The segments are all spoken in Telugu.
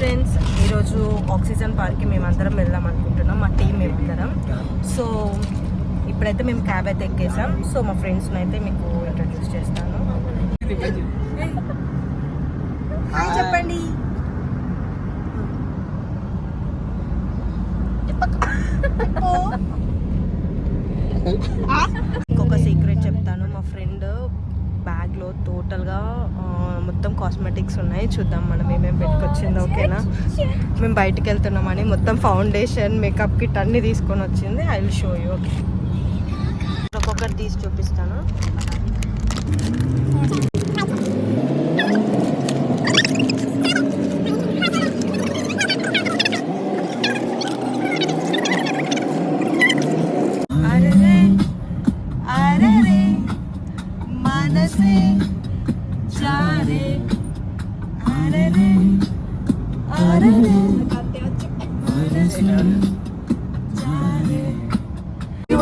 ఫ్రెండ్స్, ఈరోజు ఆక్సిజన్ పార్క్కి మేమందరం వెళ్దాం అనుకుంటున్నాం, మా టీం మేమందరం. సో ఇప్పుడైతే మేము క్యాబ్ అయితే ఎక్కేసాం. సో మా ఫ్రెండ్స్ని అయితే మీకు ఇంట్రడ్యూస్ చేస్తాను. హాయ్ చెప్పండి. ఇంకొక సీక్రెట్ చెప్తాను. మా ఫ్రెండ్ బ్యాగ్లో టోటల్గా మొత్తం కాస్మెటిక్స్ ఉన్నాయి. చూద్దాం మనం ఏమేమి పెట్టుకొచ్చింది. ఓకేనా, మేము బయటికి వెళ్తున్నామని మొత్తం ఫౌండేషన్, మేకప్ కిట్ అన్నీ తీసుకొని వచ్చింది. I will show you. Okay, ఒక్కొక్కటి తీసి చూపిస్తాను.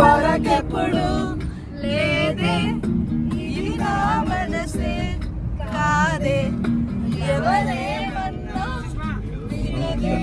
వరకెప్పుడు లేదే ఇది నా మనసే కాదే, ఎవరేమన్నా వినదే.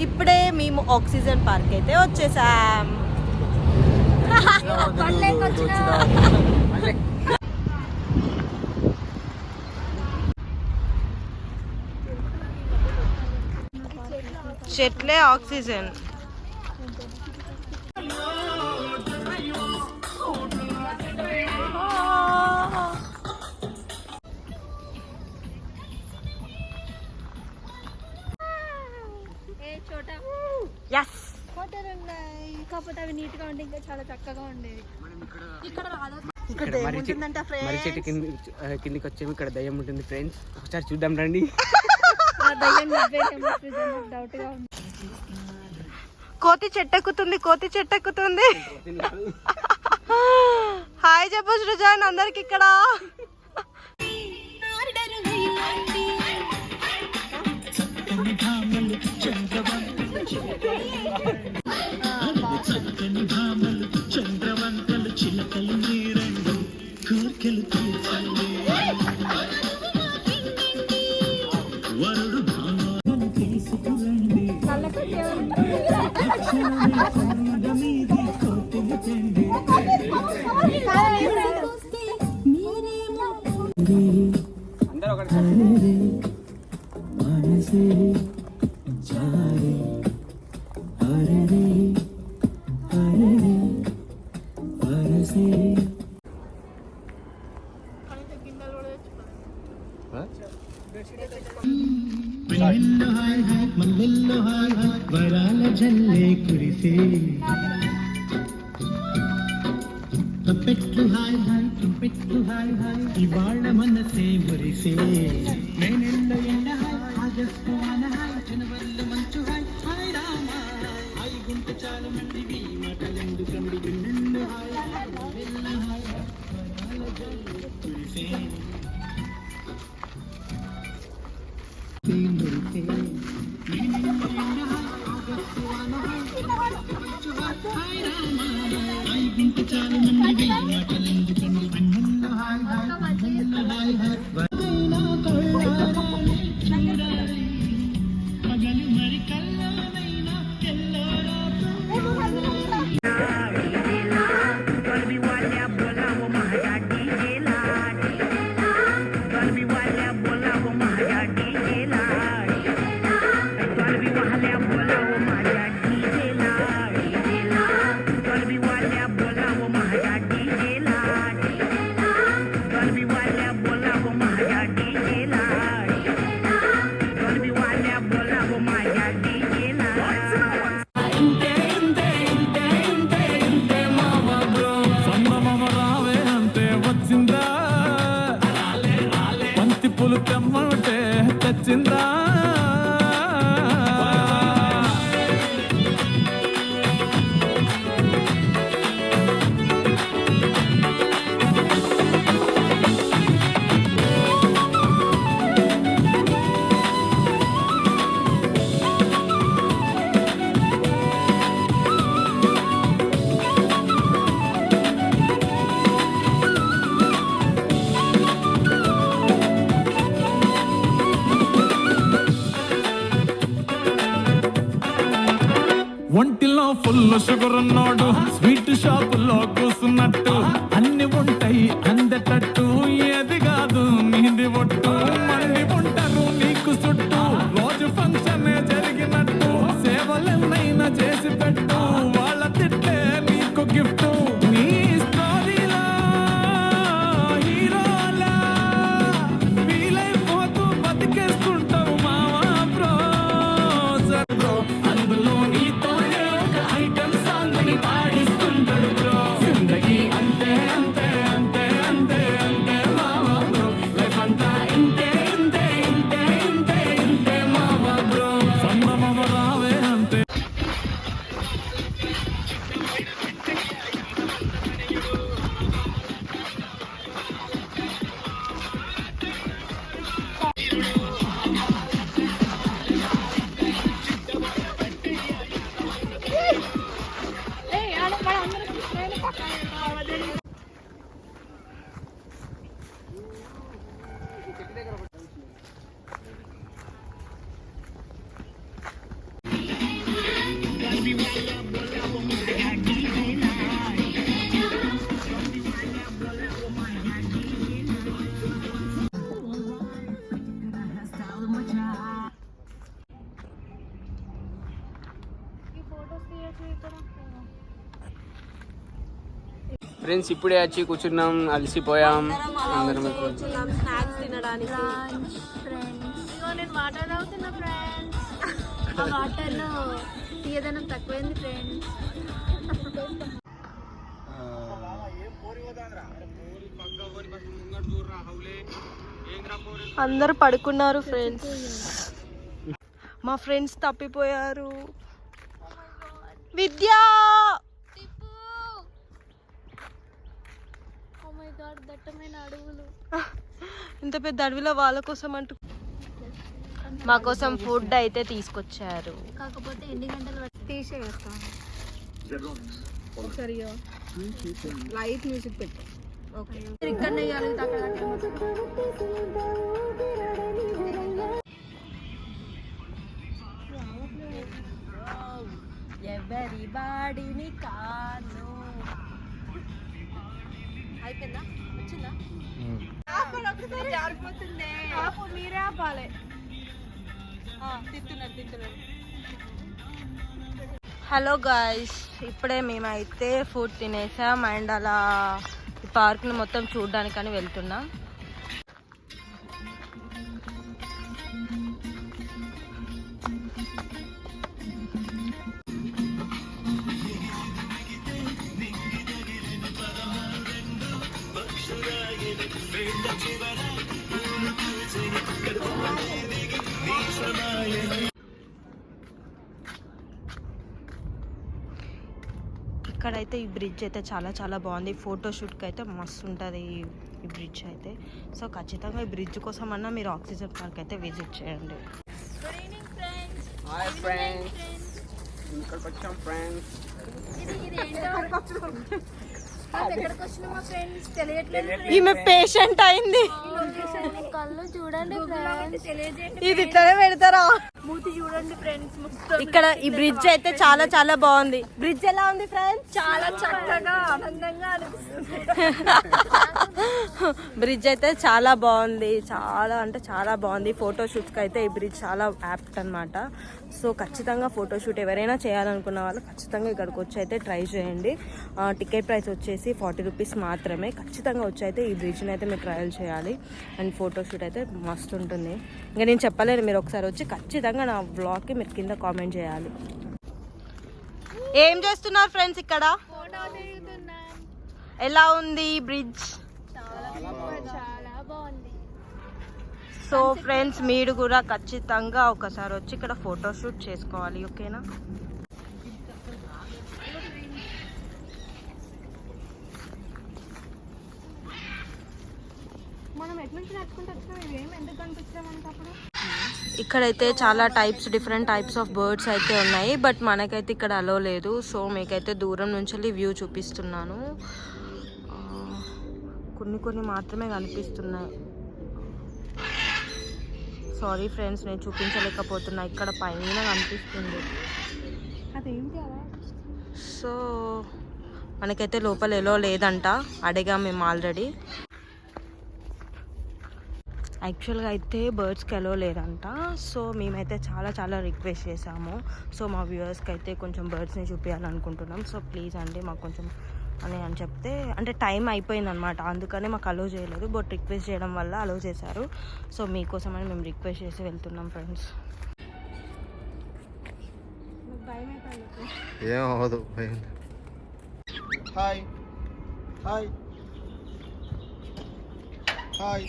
ఇప్పుడే మేము ఆక్సిజన్ పార్క్ అయితే వచ్చేసాం. చెట్లే ఆక్సిజన్. కాకపోతే అవి నీట్ గా ఉంటే ఇంకా చాలా చక్కగా ఉండేది. ఇక్కడ మరి చెట్టు కిందికి వచ్చేమి ఇక్కడ దయ్యం ఉంటుంది ఫ్రెండ్స్. ఒకసారి చూద్దాం రండి. కోతి చెట్టెక్కుతుంది, కోతి చెట్టెక్కుతుంది. హాయ్ చెప్పు సృజన్ అందరికి. ఇక్కడ చంద్రవంకలు చిలకలు నీరండు కోర్కెలు వరుడు తీసుకురండి కోతిలు చెండి మనసే జారే అరే మల్లెల్లో హాయ్ హాయ్ వరాల జల్లే కురిసే, పెట్టు హాయ్ హాయ్ పెట్టు హాయ్ హాయ్ ఇవాళ మనసే మురిసే. నేనెల్లో ఎండ హాయ్ ఆగస్టు వాన హాయ్ జనవరిలో మంచు హాయ్ హాయ్ రామ హాయ్ గుంట చాలు మండివి మాటలెందు కండి గుండెల్లో హాయ్ మల్లెల్లో హాయ్ వరాల జల్లే కురిసే. తెమ్మంటే తెచ్చిందా ఫుల్ షుగర్ ఉన్నాడు స్వీట్ షాపుల్లో కూసున్నట్టు అన్ని ఉంటాయి అందటట్టు ఏది కాదు నీది ఒట్టు మంది ఉంటారు నీకు చుట్టూ రోజు ఫంక్షన్ జరిగినట్టు సేవలెన్నైనా చేసి పెట్టు వాళ్ళ తిట్టే నీకు గిఫ్ట్ నీ స్టోరీలా హీరోలా వీలైపోతూ బతికేస్తుంటావు మావా బ్రో అందులో నీతో ఒక ఐటమ్ సాంగ్ ని పాడిస్తుంటాడు బ్రో జిందగీ అంతే అంతే అంతే అంతే అంతే మావా బ్రో లైఫ్ అంతా ఇంతే ఇంతే ఇంతే ఇంతే ఇంతే మావా బ్రో సందమవ రావే అంతే ఫ్రెండ్స్ ఇప్పుడే వచ్చి కూర్చున్నాం, అలసిపోయాం అందరం. స్నాక్స్ తినడానికి. నేను వాటర్ తాగుతున్నా ఫ్రెండ్స్. ఆ వాటర్లో తీయదనం తక్కువైంది ఫ్రెండ్స్. అందరూ పడుకున్నారు ఫ్రెండ్స్. మా ఫ్రెండ్స్ తప్పిపోయారు. విద్యా దట్టమైన అడవులు, ఇంత పెద్ద అడవిలో వాళ్ళ కోసం అంటూ మా కోసం ఫుడ్ అయితే తీసుకొచ్చారు. కాకపోతే ఎన్ని గంటలు తీసేస్తాం. ఒకసారి లైట్ మ్యూజిక్ పెట్టు. ఓకే ఇక్కడ ఎవరి బాడీని కాను. అయిపోయిందా? వచ్చిందా? జారిపోతుంది. మీరే ఆపాలి. తింటున్నారు. హలో గాయ్స్, ఇప్పుడే మేమైతే ఫుడ్ తినేసాం అండ్ అలా ఈ పార్క్ని మొత్తం చూడడానికని వెళ్తున్నాం. ఇక్కడైతే ఈ బ్రిడ్జ్ అయితే చాలా చాలా బాగుంది. ఫోటోషూట్కి అయితే మస్తు ఉంటుంది ఈ బ్రిడ్జ్ అయితే. సో ఖచ్చితంగా ఈ బ్రిడ్జ్ కోసం అన్నా మీరు ఆక్సిజన్ పార్క్ అయితే విజిట్ చేయండి. హాయ్ ఫ్రెండ్స్, ఇక్కడికి వచ్చాం ఫ్రెండ్స్. ఎక్కడికి వచ్చినా ఫ్రెండ్స్ తెలియట్లేదు. ఈమె పేషెంట్ అయింది. కళ్ళు చూడండి ఫ్రెండ్స్. ఇది ఇట్లనే పెడతారా? మూతి చూడండి ఫ్రెండ్స్. ఇక్కడ ఈ బ్రిడ్జ్ అయితే చాలా చాలా బాగుంది. బ్రిడ్జ్ ఎలా ఉంది ఫ్రెండ్స్? చాలా చక్కగా ఆనందంగా అనిపిస్తుంది. బ్రిడ్జ్ అయితే చాలా బాగుంది, చాలా అంటే చాలా బాగుంది. ఫోటోషూట్స్కి అయితే ఈ బ్రిడ్జ్ చాలా యాప్ట్ అనమాట. సో ఖచ్చితంగా ఫోటోషూట్ ఎవరైనా చేయాలనుకున్న వాళ్ళు ఖచ్చితంగా ఇక్కడికి వచ్చి అయితే ట్రై చేయండి. టికెట్ ప్రైస్ వచ్చేసి 40 రూపీస్ మాత్రమే. ఖచ్చితంగా వచ్చి అయితే ఈ బ్రిడ్జ్ని అయితే మీరు ట్రయల్ చేయాలి అండ్ ఫోటోషూట్ అయితే మస్తు ఉంటుంది. ఇంకా నేను చెప్పలేను, మీరు ఒకసారి వచ్చి ఖచ్చితంగా నా బ్లాగ్కి మీరు కింద కామెంట్ చేయాలి. ఏం చేస్తున్నారు ఫ్రెండ్స్ ఇక్కడ? ఎలా ఉంది ఈ బ్రిడ్జ్? చాలా బాగుంది. సో ఫ్రెండ్స్, మీరు కూడా ఖచ్చితంగా ఒకసారి వచ్చి ఇక్కడ ఫోటోషూట్ చేసుకోవాలి, ఓకేనా? మనం ఎట్లుంచి నడుచుకుంటూ వచ్చినాం. ఇవేం ఎందుకు కనిపించాం మనకు అప్పుడు? ఇక్కడైతే చాలా డిఫరెంట్ టైప్స్ ఆఫ్ బర్డ్స్ అయితే ఉన్నాయి, బట్ మనకైతే ఇక్కడ అలో లేదు. సో మీకైతే దూరం నుంచి వ్యూ చూపిస్తున్నాను. కొన్ని మాత్రమే కనిపిస్తున్నాయి. సారీ ఫ్రెండ్స్, నేను చూపించలేకపోతున్నా. ఇక్కడ పైన కనిపిస్తుంది. అదేంటి అలా సో మనకైతే లోపల ఎలో లేదంట, అడిగాం మేము ఆల్రెడీ. యాక్చువల్గా అయితే బర్డ్స్కి ఎలో లేదంట. సో మేమైతే చాలా చాలా రిక్వెస్ట్ చేసాము. సో మా వ్యూవర్స్కి అయితే కొంచెం బర్డ్స్ని చూపించాలనుకుంటున్నాం. సో ప్లీజ్ అండి మాకు కొంచెం అని చెప్తే, అంటే టైం అయిపోయిందనమాట, అందుకనే మాకు అలో చేయలేదు. బట్ రిక్వెస్ట్ చేయడం వల్ల అలో చేశారు. సో మీకోసమని మేము రిక్వెస్ట్ చేసి వెళ్తున్నాం ఫ్రెండ్స్. ఏం అవ్వదు. Hi hi hi.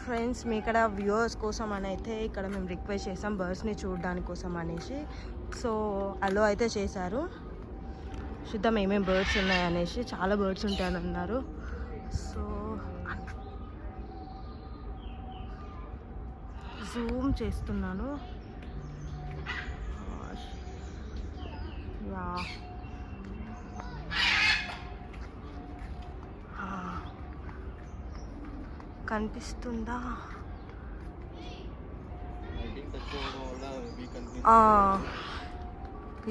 ఫ్రెండ్స్ మీ ఇక్కడ వ్యూవర్స్ కోసం అని అయితే ఇక్కడ మేము రిక్వెస్ట్ చేసాం బర్డ్స్ని చూడడానికి కోసం అనేసి. సో అలో అయితే చేశారు. చూద్దాం ఏమేమి బర్డ్స్ ఉన్నాయనేసి. చాలా బర్డ్స్ ఉంటాయని అన్నారు. సో జూమ్ చేస్తున్నాను. యా కనిపిస్తుందా?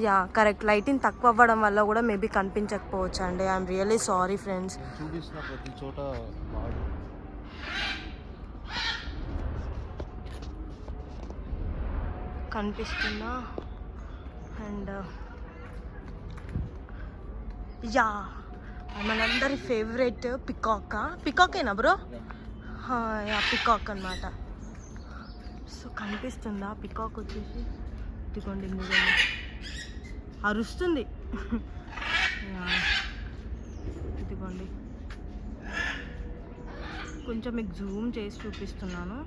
యా కరెక్ట్, లైటింగ్ తక్కువ అవ్వడం వల్ల కూడా మేబీ కనిపించకపోవచ్చు అండి. I'm really sorry friends. చూపిస్తున్న ప్రతి చోట కనిపిస్తుందా? అండ్ యా మనందరి ఫేవరెట్ పికాకేనా బ్రో? యా పికాక్ అనమాట. సో కనిపిస్తుందా పికాక్ వచ్చేసి? ఇదిగోండి నిజంగా అరుస్తుంది. ఇదిగోండి కొంచెం మీకు జూమ్ చేసి చూపిస్తున్నాను.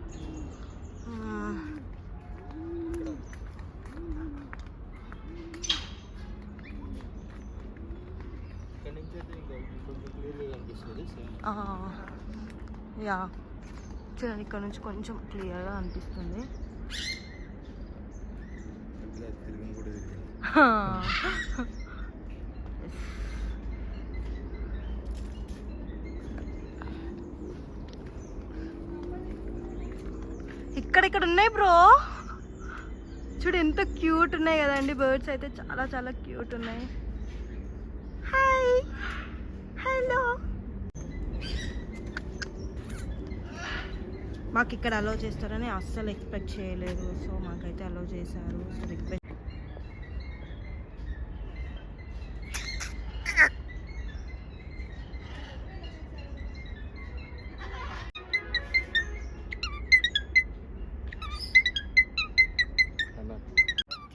యా చూడండి, ఇక్కడ నుంచి కొంచెం క్లియర్గా అనిపిస్తుంది. ఇక్కడ ఉన్నాయి బ్రో, చూడు ఎంత క్యూట్ ఉన్నాయి కదండి. బర్డ్స్ అయితే చాలా చాలా క్యూట్ ఉన్నాయి. Hi hello. మాకు ఇక్కడ అలో చేస్తారని అస్సలు ఎక్స్పెక్ట్ చేయలేదు. సో మాకైతే అలో చేశారు. సో రిక్వెస్ట్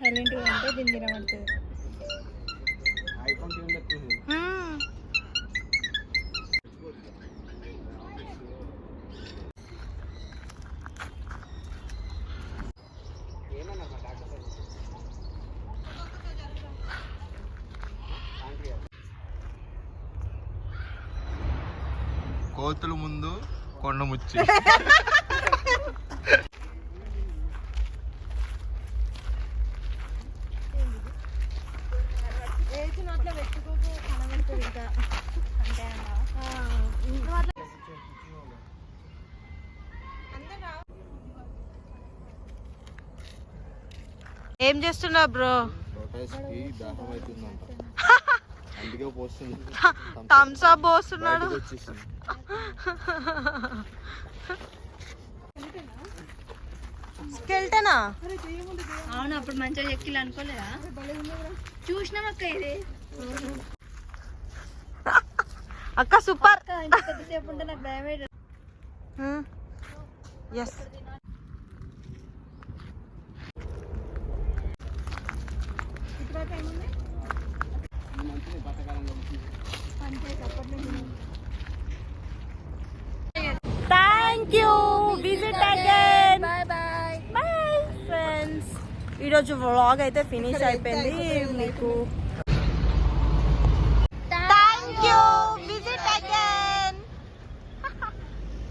సైలెంట్గా ఉంటే దీన్ని తినబడుతుంది. కోతుల ముందు కొండ ముచ్చి. ఏం చేస్తున్నావు బ్రో? దాహం అవుతుందంట, అందుకే పోస్తుంది. థమ్స్ అప్ పోస్తున్నాడు. స్కెల్టనా? అవును, అప్పుడు మంచిగా ఎక్కిలు అనుకోలేదా? చూసినాం అక్క ఇది. అక్క సూపర్. కొద్దిసేపు ఉంటే నాకు భయం. Yes thank you. Visit again. Bye bye bye friends. ఈరోజు వ్లాగ్ అయితే ఫినిష్ అయిపోయింది. మీకు